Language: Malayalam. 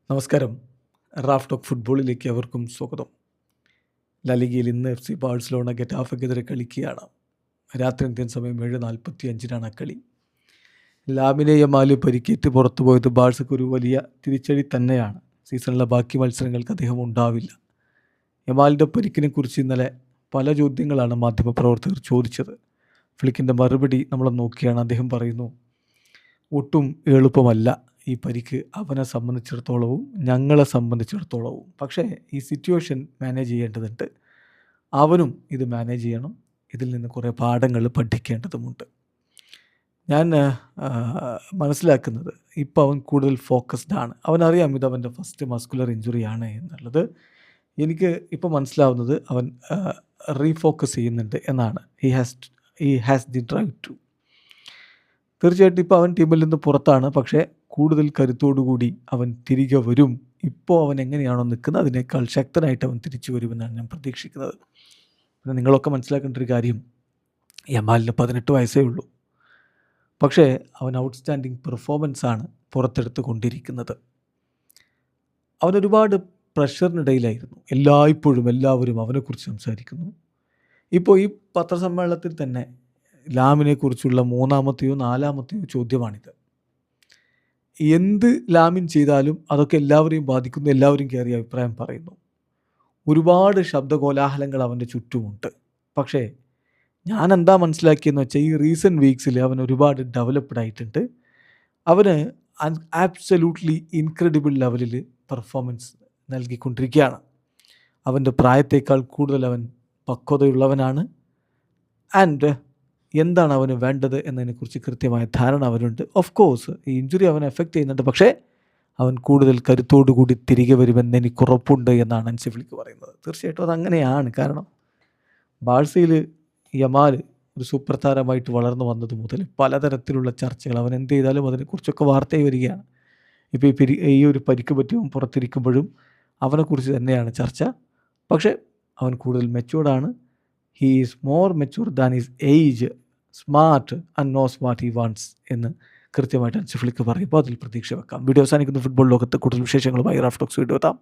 നമസ്കാരം. റാഫ് ടോക്ക് ഫുട്ബോളിലേക്ക് അവർക്കും സ്വാഗതം. ലാലിഗയിൽ ഇന്ന് FC ബാഴ്സലോണ ഗെറ്റാഫയ്ക്കെതിരെ കളിക്കുകയാണ്. രാത്രി ഇന്ത്യൻ സമയം 7:45 ആ കളി. ലാമിനെ യമാൽ പരിക്കേറ്റ് പുറത്തുപോയത് ബാഴ്സയ്ക്ക് ഒരു വലിയ തിരിച്ചടി തന്നെയാണ്. സീസണിലെ ബാക്കി മത്സരങ്ങൾക്ക് അദ്ദേഹം ഉണ്ടാവില്ല. യമാലിൻ്റെ പരിക്കിനെക്കുറിച്ച് ഇന്നലെ പല ചോദ്യങ്ങളാണ് മാധ്യമപ്രവർത്തകർ ചോദിച്ചത്. ഫ്ലിക്കിൻ്റെ മറുപടി നമ്മൾ നോക്കിയാണ്. അദ്ദേഹം പറയുന്നു, ഒട്ടും എളുപ്പമല്ല ഈ പരിക്ക് അവനെ സംബന്ധിച്ചിടത്തോളവും ഞങ്ങളെ സംബന്ധിച്ചിടത്തോളവും. പക്ഷേ ഈ സിറ്റുവേഷൻ മാനേജ് ചെയ്യേണ്ടതുണ്ട്. അവനും ഇത് മാനേജ് ചെയ്യണം. ഇതിൽ നിന്ന് കുറേ പാഠങ്ങൾ പഠിക്കേണ്ടതുമുണ്ട്. ഞാൻ മനസ്സിലാക്കുന്നത് ഇപ്പോൾ അവൻ കൂടുതൽ ഫോക്കസ്ഡ് ആണ്. അവനറിയാം ഇത് അവൻ്റെ ഫസ്റ്റ് മസ്കുലർ ഇഞ്ചുറി ആണ് എന്നുള്ളത്. എനിക്ക് ഇപ്പോൾ മനസ്സിലാവുന്നത് അവൻ റീഫോക്കസ് ചെയ്യുന്നുണ്ട് എന്നാണ്. He has the drive too. തീർച്ചയായിട്ടും ഇപ്പോൾ അവൻ ടീമിൽ നിന്ന് പുറത്താണ്. പക്ഷേ കൂടുതൽ കരുത്തോടുകൂടി അവൻ തിരികെ വരും. ഇപ്പോൾ അവൻ എങ്ങനെയാണോ നിൽക്കുന്നത് അതിനേക്കാൾ ശക്തനായിട്ട് അവൻ തിരിച്ചു വരുമെന്നാണ് ഞാൻ പ്രതീക്ഷിക്കുന്നത്. പിന്നെ നിങ്ങളൊക്കെ മനസ്സിലാക്കേണ്ട ഒരു കാര്യം, യമാലിന് 18 വയസ്സേ ഉള്ളൂ. പക്ഷേ അവൻ ഔട്ട്സ്റ്റാൻഡിങ് പെർഫോമൻസാണ് പുറത്തെടുത്ത് കൊണ്ടിരിക്കുന്നത്. അവനൊരുപാട് പ്രഷറിനിടയിലായിരുന്നു. എല്ലായ്പ്പോഴും എല്ലാവരും അവനെക്കുറിച്ച് സംസാരിക്കുന്നു. ഇപ്പോൾ ഈ പത്രസമ്മേളനത്തിൽ തന്നെ ലാമിനെക്കുറിച്ചുള്ള 3-മത്തെയോ 4-മത്തെയോ ചോദ്യമാണിത്. എന്ത് ലാമിൻ ചെയ്താലും അതൊക്കെ എല്ലാവരെയും ബാധിക്കുന്നു. എല്ലാവരും കയറി അഭിപ്രായം പറയുന്നു. ഒരുപാട് ശബ്ദകോലാഹലങ്ങൾ അവൻ്റെ ചുറ്റുമുണ്ട്. പക്ഷേ ഞാൻ എന്താ മനസ്സിലാക്കിയെന്ന് വെച്ചാൽ ഈ റീസെൻറ്റ് വീക്സിൽ അവൻ ഒരുപാട് ഡെവലപ്ഡ് ആയിട്ടുണ്ട്. അവന് ആബ്സല്യൂട്ട്ലി ഇൻക്രെഡിബിൾ ലെവലിൽ പെർഫോമൻസ് നൽകിക്കൊണ്ടിരിക്കുകയാണ്. അവൻ്റെ പ്രായത്തേക്കാൾ കൂടുതൽ അവൻ പക്വതയുള്ളവനാണ്. ആൻഡ് എന്താണ് അവന് വേണ്ടത് എന്നതിനെക്കുറിച്ച് കൃത്യമായ ധാരണ അവനുണ്ട്. ഓഫ് കോഴ്സ് ഈ ഇഞ്ചുറി അവനെ എഫക്റ്റ് ചെയ്യുന്നുണ്ട്. പക്ഷേ അവൻ കൂടുതൽ കരുത്തോടുകൂടി തിരികെ വരുമെന്ന് എനിക്ക് ഉറപ്പുണ്ട് എന്നാണ് ഹൻസി ഫ്ലിക്ക് പറയുന്നത്. തീർച്ചയായിട്ടും അതങ്ങനെയാണ്. കാരണം ബാഴ്സയിൽ യമാൽ ഒരു സൂപ്പർ താരമായിട്ട് വളർന്നു വന്നത് മുതൽ പലതരത്തിലുള്ള ചർച്ചകൾ, അവൻ എന്ത് ചെയ്താലും അതിനെക്കുറിച്ചൊക്കെ വാർത്തയായി വരികയാണ്. ഇപ്പോൾ ഈ ഒരു പരിക്ക് പറ്റിയവൻ പുറത്തിരിക്കുമ്പോഴും അവനെക്കുറിച്ച് തന്നെയാണ് ചർച്ച. പക്ഷേ അവൻ കൂടുതൽ മെച്യൂർഡാണ്. He is more mature than his age, smart and knows what he wants എന്ന് കൃത്യമായിട്ട് ഹൻസി ഫ്ലിക്ക് പറയുമ്പോൾ അതിൽ പ്രതീക്ഷ വെക്കാം. വീഡിയോ അവസാനിക്കുന്ന ഫുട്ബോൾ ലോകത്ത് കൂടുതൽ വിശേഷങ്ങളുമായി റാഫ് ടോക്സ് വീഡിയോ എത്താം.